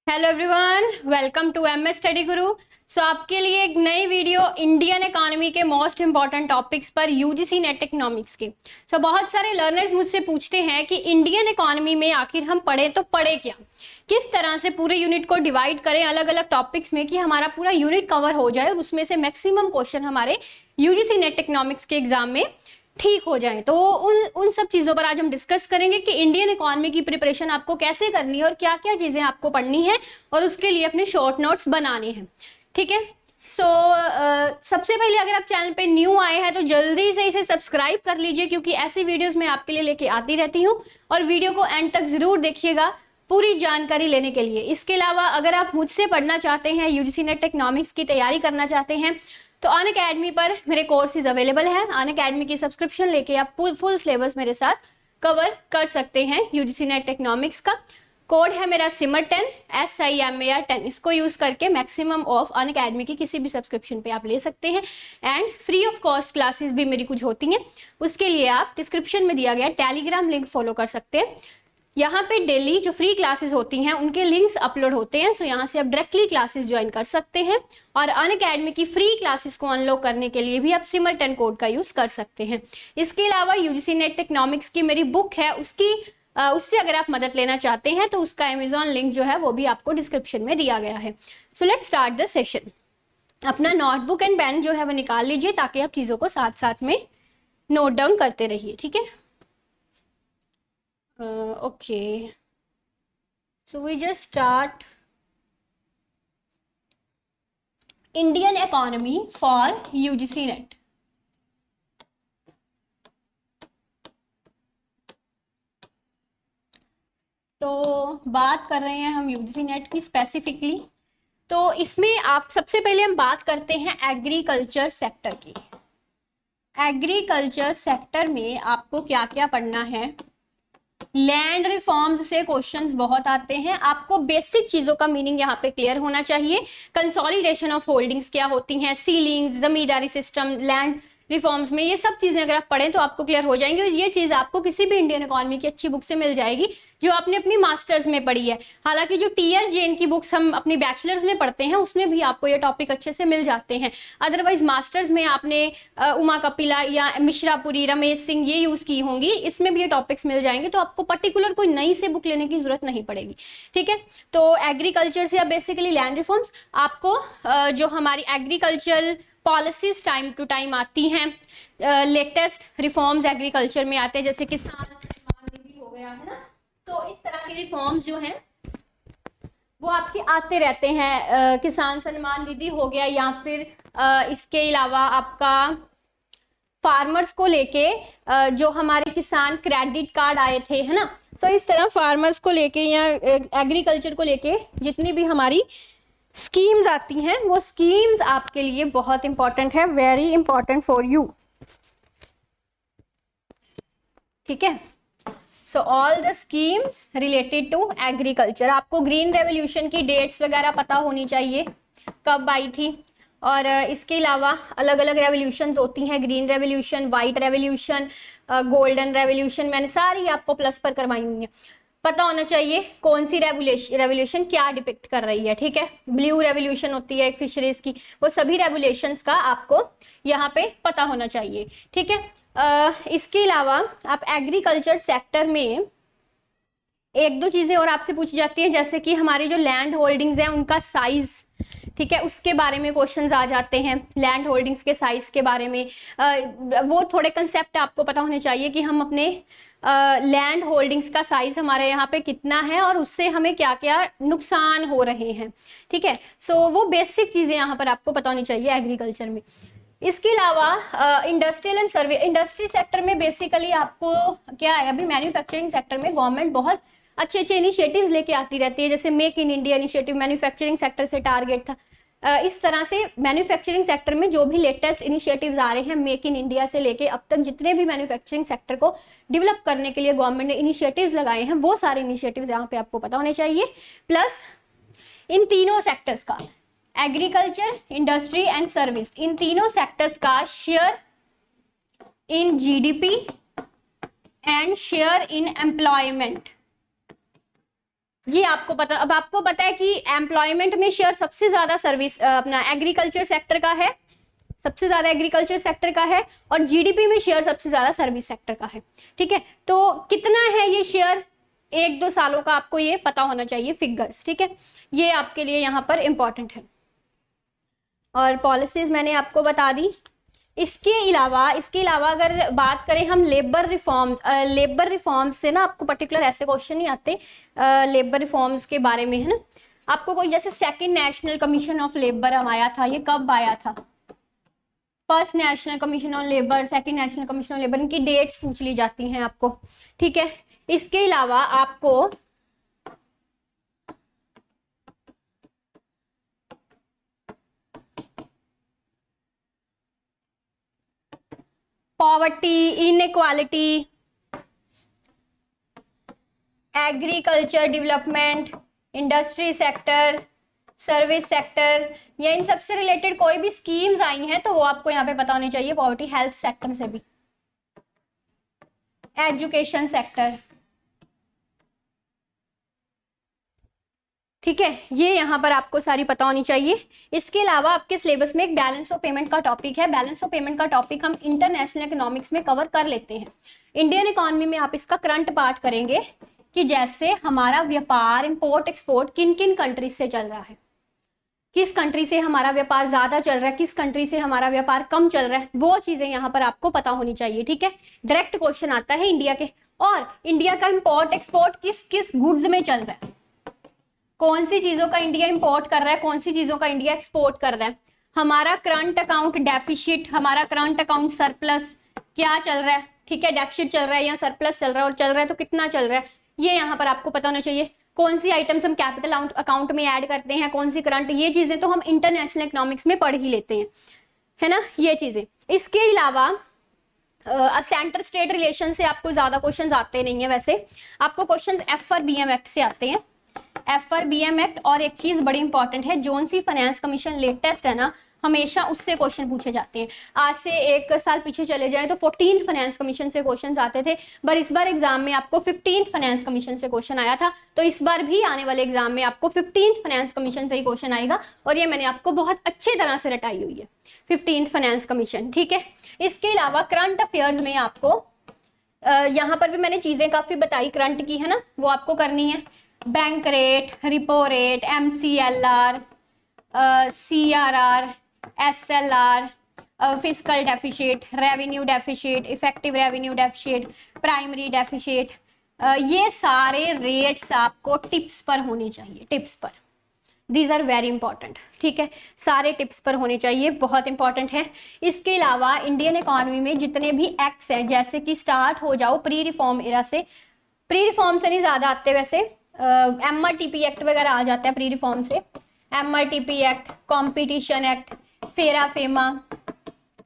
Hello everyone, welcome to MS Study Guru. So आपके लिए एक नई वीडियो इंडियन इकोनॉमी के मोस्ट इंपॉर्टेंट टॉपिक्स पर यूजीसी नेट इकोनॉमिक्स के। बहुत सारे लर्नर्स मुझसे पूछते हैं कि इंडियन इकोनॉमी में आखिर हम पढ़े तो पढ़े क्या, किस तरह से पूरे यूनिट को डिवाइड करें अलग अलग टॉपिक्स में कि हमारा पूरा यूनिट कवर हो जाए और उसमें से मैक्सिमम क्वेश्चन हमारे यूजीसी नेट इकोनॉमिक्स के एग्जाम में ठीक हो जाए। तो उन सब चीजों पर आज हम डिस्कस करेंगे कि इंडियन इकोनॉमी की प्रिपरेशन आपको कैसे करनी है और क्या क्या चीजें आपको पढ़नी है और उसके लिए अपने शॉर्ट नोट्स बनाने हैं। ठीक है। सबसे पहले अगर आप चैनल पे न्यू आए हैं तो जल्दी से इसे सब्सक्राइब कर लीजिए, क्योंकि ऐसी वीडियोस मैं आपके लिए लेके आती रहती हूँ और वीडियो को एंड तक जरूर देखिएगा पूरी जानकारी लेने के लिए। इसके अलावा अगर आप मुझसे पढ़ना चाहते हैं, यूजीसी नेट इकोनॉमिक्स की तैयारी करना चाहते हैं, तो अन अकेडमी पर मेरे कोर्सेज अवेलेबल है। अन अकेडमी की सब्सक्रिप्शन लेके आप फुल सिलेबस मेरे साथ कवर कर सकते हैं। यूजीसी नेट इकोनॉमिक्स का कोड है मेरा SIMAR10 SIMAR10। इसको यूज करके मैक्सिमम ऑफ अन अकेडमी की किसी भी सब्सक्रिप्शन पे आप ले सकते हैं and free of cost classes भी मेरी कुछ होती हैं। उसके लिए आप डिस्क्रिप्शन में दिया गया टेलीग्राम लिंक फॉलो कर सकते हैं। यहाँ पे डेली जो फ्री क्लासेस होती हैं उनके लिंक्स अपलोड होते हैं। यहाँ से आप डायरेक्टली क्लासेस ज्वाइन कर सकते हैं और अन अकेडमी की फ्री क्लासेस को अनलॉक करने के लिए भी आप SIMAR10 कोड का यूज कर सकते हैं। इसके अलावा यूजीसी नेट इकोनॉमिक्स की मेरी बुक है, उससे अगर आप मदद लेना चाहते हैं तो उसका अमेजॉन लिंक जो है वो भी आपको डिस्क्रिप्शन में दिया गया है। So let's start the session. अपना नोटबुक एंड पेन जो है वो निकाल लीजिए ताकि आप चीजों को साथ साथ में नोट डाउन करते रहिए। ठीक है। Okay, so we just start Indian economy for UGC net. तो बात कर रहे हैं हम यूजीसी नेट की स्पेसिफिकली। तो इसमें आप सबसे पहले हम बात करते हैं एग्रीकल्चर सेक्टर की। एग्रीकल्चर सेक्टर में आपको क्या क्या पढ़ना है। लैंड रिफॉर्म्स से क्वेश्चंस बहुत आते हैं। आपको बेसिक चीजों का मीनिंग यहाँ पे क्लियर होना चाहिए। कंसोलिडेशन ऑफ होल्डिंग्स क्या होती हैं, सीलिंग्स, जमींदारी सिस्टम, लैंड रिफॉर्म्स में ये सब चीजें अगर आप पढ़ें तो आपको क्लियर हो जाएंगी। और ये चीज आपको किसी भी इंडियन इकोनॉमी की अच्छी बुक से मिल जाएगी जो आपने अपनी मास्टर्स में पढ़ी है। हालांकि जो टीयर जेन की बुक्स हम अपनी बैचलर्स में पढ़ते हैं उसमें भी आपको ये टॉपिक अच्छे से मिल जाते हैं। अदरवाइज मास्टर्स में आपने उमा कपिला या मिश्रापुरी, रमेश सिंह ये यूज की होंगी, इसमें भी ये टॉपिक्स मिल जाएंगे। तो आपको पर्टिकुलर कोई नई से बुक लेने की जरूरत नहीं पड़ेगी। ठीक है। तो एग्रीकल्चर से आप बेसिकली लैंड रिफॉर्म्स, आपको जो हमारी agriculture policies time to time आती हैं, लेटेस्ट रिफॉर्म्स एग्रीकल्चर में आते हैं, जैसे किसान सम्मान निधि हो गया है ना। तो इस तरह के रिफॉर्म्स जो हैं वो आपके आते रहते हैं। किसान सम्मान निधि हो गया, या फिर इसके अलावा आपका फार्मर्स को लेके जो हमारे किसान क्रेडिट कार्ड आए थे, है ना। इस तरह फार्मर्स को लेके या एग्रीकल्चर को लेके जितनी भी हमारी स्कीम्स आती हैं वो स्कीम्स आपके लिए बहुत इंपॉर्टेंट है, वेरी इंपॉर्टेंट फॉर यू। ठीक है। So all the schemes related to agriculture. आपको ग्रीन रेवोल्यूशन की डेट्स वगैरह पता होनी चाहिए, कब आई थी। और इसके अलावा अलग अलग रेवोल्यूशंस होती हैं, green revolution, white revolution, golden revolution, मैंने सारी आपको प्लस पर करवाई हुई है। पता होना चाहिए कौन सी रेवोल्यूशन क्या डिपिक्ट कर रही है। ठीक है। ब्लू रेवोल्यूशन होती है एक फिशरीज की, वो सभी रेवोल्यूशंस का आपको यहाँ पे पता होना चाहिए। ठीक है। इसके अलावा आप एग्रीकल्चर सेक्टर में एक दो चीजें और आपसे पूछी जाती है, जैसे कि हमारी जो लैंड होल्डिंग्स हैं उनका साइज, ठीक है, उसके बारे में क्वेश्चंस आ जाते हैं। लैंड होल्डिंग्स के साइज के बारे में वो थोड़े कंसेप्ट आपको पता होने चाहिए कि हम अपने लैंड होल्डिंग्स का साइज हमारे यहाँ पे कितना है और उससे हमें क्या क्या नुकसान हो रहे हैं। ठीक है। वो बेसिक चीजें यहाँ पर आपको पता होनी चाहिए एग्रीकल्चर में। इसके अलावा industrial and survey, industry sector में बेसिकली आपको क्या है, अभी मैन्युफैक्चरिंग सेक्टर में गवर्नमेंट बहुत अच्छे अच्छे इनिशिएटिव्स लेके आती रहती है, जैसे make in India initiative manufacturing sector से टारगेट था। इस तरह से मैन्युफैक्चरिंग सेक्टर में जो भी लेटेस्ट इनिशिएटिव्स आ रहे हैं, मेक इन इंडिया से लेके अब तक जितने भी मैन्युफैक्चरिंग सेक्टर को डेवलप करने के लिए गवर्नमेंट ने इनिशिएटिव्स लगाए हैं, वो सारे इनिशिएटिव्स यहाँ पे आपको पता होने चाहिए। प्लस इन तीनों सेक्टर्स का, एग्रीकल्चर, इंडस्ट्री एंड सर्विस, इन तीनों सेक्टर्स का share in GDP and share in employment ये आपको पता, अब आपको पता है कि एम्प्लॉयमेंट में शेयर सबसे ज्यादा सर्विस अपना एग्रीकल्चर सेक्टर का है, सबसे ज्यादा एग्रीकल्चर सेक्टर का है, और जीडीपी में शेयर सबसे ज्यादा सर्विस सेक्टर का है। ठीक है, तो कितना है ये शेयर, 1-2 सालों का आपको ये पता होना चाहिए फिगर्स। ठीक है, ये आपके लिए यहाँ पर इंपॉर्टेंट है। और पॉलिसीज मैंने आपको बता दी। इसके अलावा अगर बात करें हम लेबर रिफॉर्म्स से ना, आपको पर्टिकुलर ऐसे क्वेश्चन नहीं आते लेबर रिफॉर्म्स के बारे में, है ना। आपको कोई जैसे second national commission of labour आया था, ये कब आया था, first national commission on labour, second national commission on labour, इनकी डेट्स पूछ ली जाती हैं आपको। ठीक है, इसके अलावा आपको poverty, inequality, agriculture development, industry sector, service sector, या इन सबसे रिलेटेड कोई भी स्कीम्स आई हैं तो वो आपको यहाँ पे पता होनी चाहिए। पॉवर्टी, हेल्थ सेक्टर से भी, एजुकेशन सेक्टर। ठीक है, ये यहाँ पर आपको सारी पता होनी चाहिए। इसके अलावा आपके सिलेबस में एक बैलेंस ऑफ पेमेंट का टॉपिक है। बैलेंस ऑफ पेमेंट का टॉपिक हम इंटरनेशनल इकोनॉमिक्स में कवर कर लेते हैं। इंडियन इकोनॉमी में आप इसका करंट पार्ट करेंगे कि जैसे हमारा व्यापार, इंपोर्ट एक्सपोर्ट किन किन कंट्री से चल रहा है, किस कंट्री से हमारा व्यापार ज्यादा चल रहा है, किस कंट्री से हमारा व्यापार कम चल रहा है, वो चीजें यहाँ पर आपको पता होनी चाहिए। ठीक है, डायरेक्ट क्वेश्चन आता है इंडिया के। और इंडिया का इंपोर्ट एक्सपोर्ट किस किस गुड्स में चल रहा है, कौन सी चीजों का इंडिया इंपोर्ट कर रहा है, कौन सी चीजों का इंडिया एक्सपोर्ट कर रहा है, हमारा करंट अकाउंट डेफिसिट, हमारा करंट अकाउंट सरप्लस क्या चल रहा है। ठीक है, डेफिसिट चल रहा है या सरप्लस चल रहा है, और चल रहा है तो कितना चल रहा है, ये यहाँ पर आपको पता होना चाहिए। कौन सी आइटम्स हम कैपिटल अकाउंट में ऐड करते हैं, कौन सी करंट, ये चीजें तो हम इंटरनेशनल इकोनॉमिक्स में पढ़ ही लेते हैं, है ना, ये चीजें। इसके अलावा सेंटर स्टेट रिलेशन से आपको ज्यादा क्वेश्चंस आते नहीं है, वैसे आपको क्वेश्चंस FRBM एक्ट से आते हैं, FRBM एक्ट। और एक चीज बड़ी इंपॉर्टेंट है, जोन सी फाइनेंस कमीशन लेटेस्ट है ना, हमेशा उससे क्वेश्चन पूछे जाते हैं। आज से 1 साल पीछे चले जाए तो 14th फाइनेंस कमीशन से क्वेश्चन आते थे, पर इस बार एग्जाम में आपको 15th फाइनेंस कमीशन से क्वेश्चन आया था। तो इस बार भी आने वाले एग्जाम में आपको 15th फाइनेंस कमीशन से ही क्वेश्चन आएगा, और ये मैंने आपको बहुत अच्छी तरह से रटाई हुई है, 15th फाइनेंस कमीशन। ठीक है, इसके अलावा करंट अफेयर्स में आपको यहाँ पर भी मैंने चीजें काफी बताई करंट की, है ना, वो आपको करनी है। Bank rate, repo rate, MCLR, CRR, SLR, fiscal deficit, revenue deficit, effective revenue deficit, primary deficit, ये सारे रेट्स आपको टिप्स पर होने चाहिए, टिप्स पर। These are very important. ठीक है, सारे टिप्स पर होने चाहिए, बहुत इंपॉर्टेंट है। इसके अलावा इंडियन इकोनॉमी में जितने भी एक्ट्स हैं, जैसे कि स्टार्ट हो जाओ प्री रिफॉर्म एरा से, प्री रिफॉर्म से नहीं ज्यादा आते वैसे, MRTP एक्ट वगैरह आ जाता है प्री रिफॉर्म से, MRTP एक्ट, कॉम्पिटिशन एक्ट, फेरा फेमा।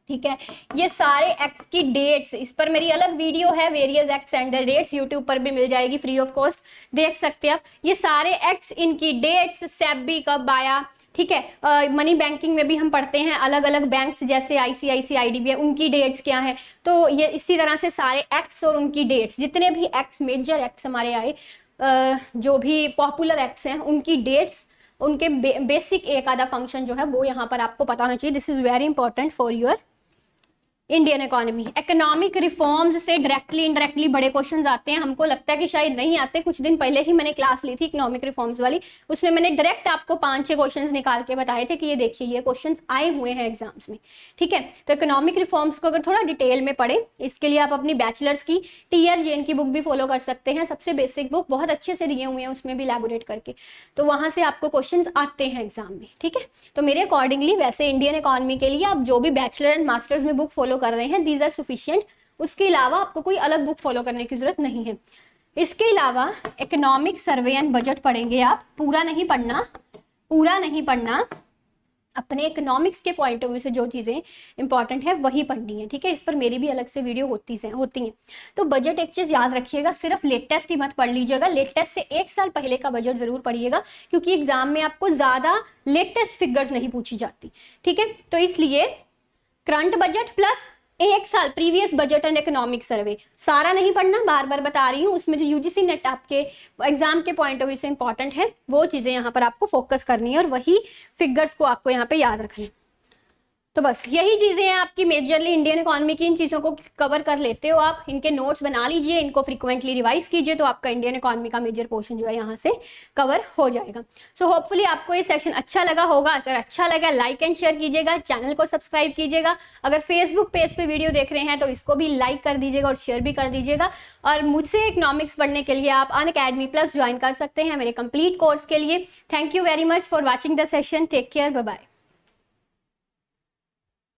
ठीक है, ये सारे एक्ट्स की डेट्स, इस पर मेरी अलग वीडियो है, various acts and dates, YouTube पर भी मिल जाएगी फ्री ऑफ कॉस्ट, देख सकते हैं आप। ये सारे एक्ट्स, इनकी डेट्स, सेबी कब आया, ठीक है, मनी बैंकिंग में भी हम पढ़ते हैं, अलग अलग बैंक्स जैसे ICICI, IDBI, उनकी डेट्स क्या है। तो ये इसी तरह से सारे एक्ट्स और उनकी डेट्स, जितने भी एक्ट्स, मेजर एक्ट्स हमारे आए, जो भी पॉपुलर एक्ट्स हैं, उनकी डेट्स, उनके बेसिक एक आधा फंक्शन जो है वो यहाँ पर आपको पता होना चाहिए। This is very important for your Indian economy. Economic reforms से डायरेक्टली इनडायरेक्टली बड़े क्वेश्चंस आते हैं, हमको लगता है कि शायद नहीं आते। कुछ दिन पहले ही मैंने क्लास ली थी इकोनॉमिक रिफॉर्म्स वाली, उसमें मैंने डायरेक्ट आपको 5-6 क्वेश्चंस निकाल के बताए थे कि ये देखिए ये क्वेश्चंस आए हुए हैं एग्जाम्स में। ठीक है, तो इकोनॉमिक रिफॉर्म्स को अगर थोड़ा डिटेल में पढ़े, इसके लिए आप अपनी बैचलर्स की TR जैन की बुक भी फॉलो कर सकते हैं, सबसे बेसिक बुक, बहुत अच्छे से दिए हुए हैं उसमें भी इलैबोरेट करके, तो वहां से आपको क्वेश्चंस आते हैं एग्जाम में। ठीक है, तो मेरे अकॉर्डिंगली वैसे इंडियन इकोनॉमी के लिए आप जो भी बैचलर एंड मास्टर्स में बुक फॉलो कर रहे हैं, दीज आर सफिशिएंट। उसके अलावा आपको कोई अलग बुक फॉलो करने की जरूरत नहीं है। इसके अलावा इकोनॉमिक सर्वे एंड बजट पढ़ेंगे आप, पूरा नहीं पढ़ना, अपने इकोनॉमिक्स के पॉइंट ऑफ व्यू से जो चीजें इंपॉर्टेंट है वही पढ़नी है। ठीक है, इस पर मेरी भी अलग से वीडियो होती हैं। तो बजट एक चीज याद रखिएगा, सिर्फ लेटेस्ट ही मत पढ़ लीजिएगा, लेटेस्ट से 1 साल पहले का बजट जरूर पढ़िएगा, क्योंकि एग्जाम में आपको ज्यादा लेटेस्ट फिगर्स नहीं पूछी जाती। ठीक है, तो इसलिए करंट बजट प्लस एक साल previous budget and economic survey, सारा नहीं पढ़ना, बार बार बता रही हूँ, उसमें जो यूजीसी नेट आपके एग्जाम के पॉइंट ऑफ व्यू से इंपॉर्टेंट है वो चीजें यहाँ पर आपको फोकस करनी है और वही फिगर्स को आपको यहाँ पे याद रखना है। तो बस यही चीजें हैं आपकी मेजरली इंडियन इकोनॉमी की, इन चीजों को कवर कर लेते हो आप, इनके नोट्स बना लीजिए, इनको फ्रीक्वेंटली रिवाइज कीजिए, तो आपका इंडियन इकोनॉमी का मेजर पोर्शन जो है यहाँ से कवर हो जाएगा। सो होपफुली आपको ये सेशन अच्छा लगा होगा। अगर अच्छा लगा लाइक एंड शेयर कीजिएगा, चैनल को सब्सक्राइब कीजिएगा। अगर फेसबुक पेज पे वीडियो देख रहे हैं तो इसको भी लाइक कर दीजिएगा और शेयर भी कर दीजिएगा। और मुझसे इकोनॉमिक्स पढ़ने के लिए आप अनअकैडमी प्लस ज्वाइन कर सकते हैं मेरे कंप्लीट कोर्स के लिए। Thank you very much for watching the session. Take care, bye bye.